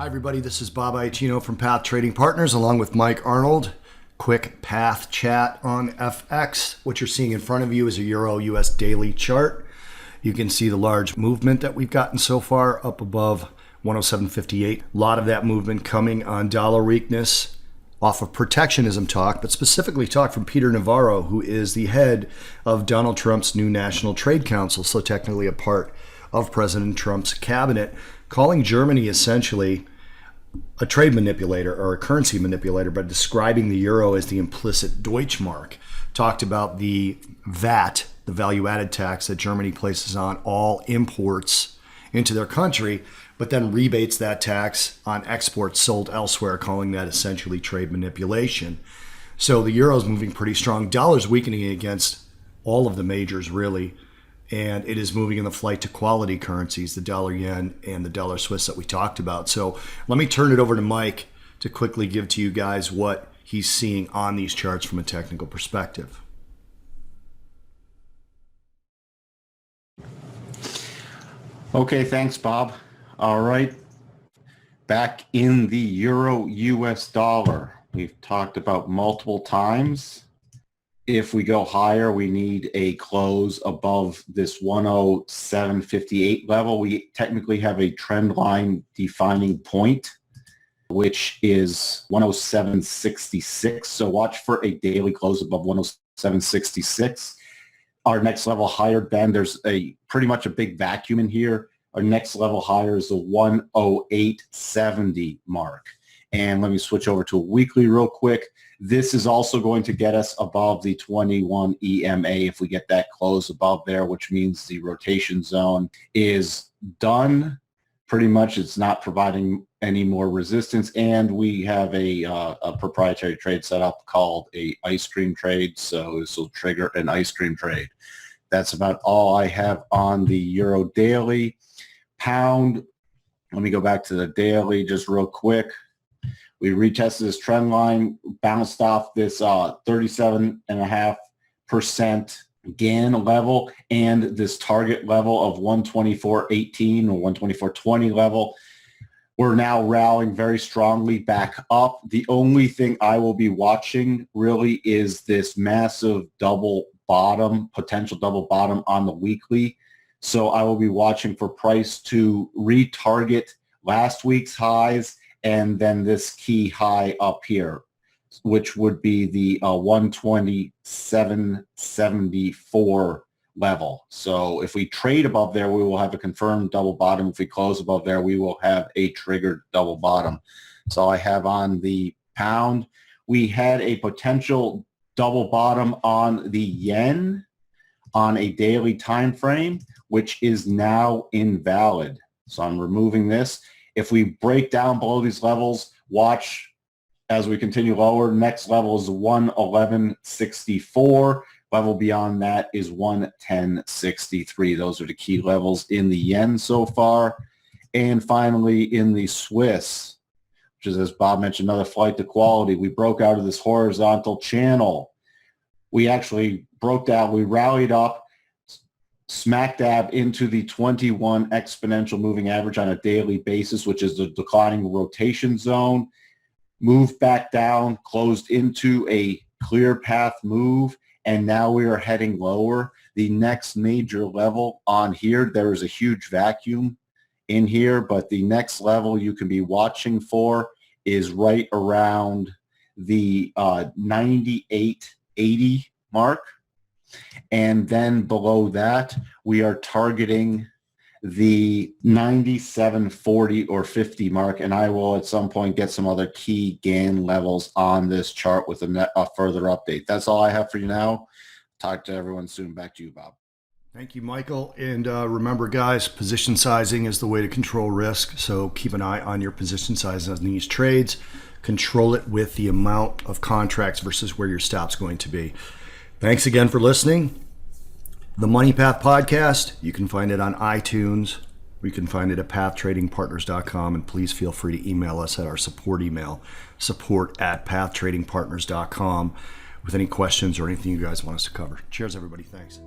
everybody, this is Bob Iacchino from Path Trading Partners along with Mike Arnold. Quick path chat on FX. What you're seeing in front of you is a Euro-US daily chart. You can see the large movement that we've gotten so far up above 107.58. A lot of that movement coming on dollar weakness off of protectionism talk, but specifically talk from Peter Navarro, who is the head of Donald Trump's new National Trade Council, so technically a part of President Trump's cabinet, calling Germany essentially a trade manipulator or a currency manipulator, but describing the euro as the implicit Deutschmark. Talked about the VAT, the value-added tax that Germany places on all imports into their country, but then rebates that tax on exports sold elsewhere, calling that essentially trade manipulation. So the euro is moving pretty strong. Dollar's weakening against all of the majors, really. And it is moving in the flight to quality currencies, the dollar yen and the dollar Swiss that we talked about. So let me turn it over to Mike to quickly give to you guys what he's seeing on these charts from a technical perspective. Okay, thanks, Bob. All right. Back in the euro US dollar, we've talked about multiple times. If we go higher, we need a close above this 107.58 level. We technically have a trend line defining point, which is 107.66. So watch for a daily close above 107.66. Our next level higher, then there's pretty much a big vacuum in here. Our next level higher is the 108.70 mark. And let me switch over to a weekly real quick. This is also going to get us above the 21 EMA if we get that close above there, which means the rotation zone is done. Pretty much it's not providing any more resistance, and we have a proprietary trade setup called a ice cream trade, so this will trigger an ice cream trade. That's about all I have on the euro daily. Pound, let me go back to the daily just real quick. We retested this trend line, bounced off this 37.5% gain level and this target level of 124.18 or 124.20 level. We're now rallying very strongly back up. The only thing I will be watching really is this massive double bottom, potential double bottom on the weekly. So I will be watching for price to retarget last week's highs and then this key high up here, which would be the 127.74 level. So if we trade above there, we will have a confirmed double bottom. If we close above there, we will have a triggered double bottom. So I have on the pound. We had a potential double bottom on the yen on a daily time frame, which is now invalid. So I'm removing this. If we break down below these levels, watch as we continue lower. Next level is 111.64. Level beyond that is 110.63. Those are the key levels in the yen so far. And finally, in the Swiss, which is, as Bob mentioned, another flight to quality. We broke out of this horizontal channel. We actually broke down. We rallied up, smack dab into the 21 exponential moving average on a daily basis, which is the declining rotation zone, moved back down, closed into a clear path move, and now we are heading lower. The next major level on here, there is a huge vacuum in here, but the next level you can be watching for is right around the 98.80 mark. And then below that, we are targeting the 97.40 or 50 mark. And I will at some point get some other key gain levels on this chart with a further update. That's all I have for you now. Talk to everyone soon. Back to you, Bob. Thank you, Michael. And remember, guys, position sizing is the way to control risk. So keep an eye on your position size on these trades. Control it with the amount of contracts versus where your stop's going to be. Thanks again for listening. The Money Path Podcast, you can find it on iTunes. You can find it at pathtradingpartners.com. And please feel free to email us at our support email, support@pathtradingpartners.com, with any questions or anything you guys want us to cover. Cheers, everybody. Thanks.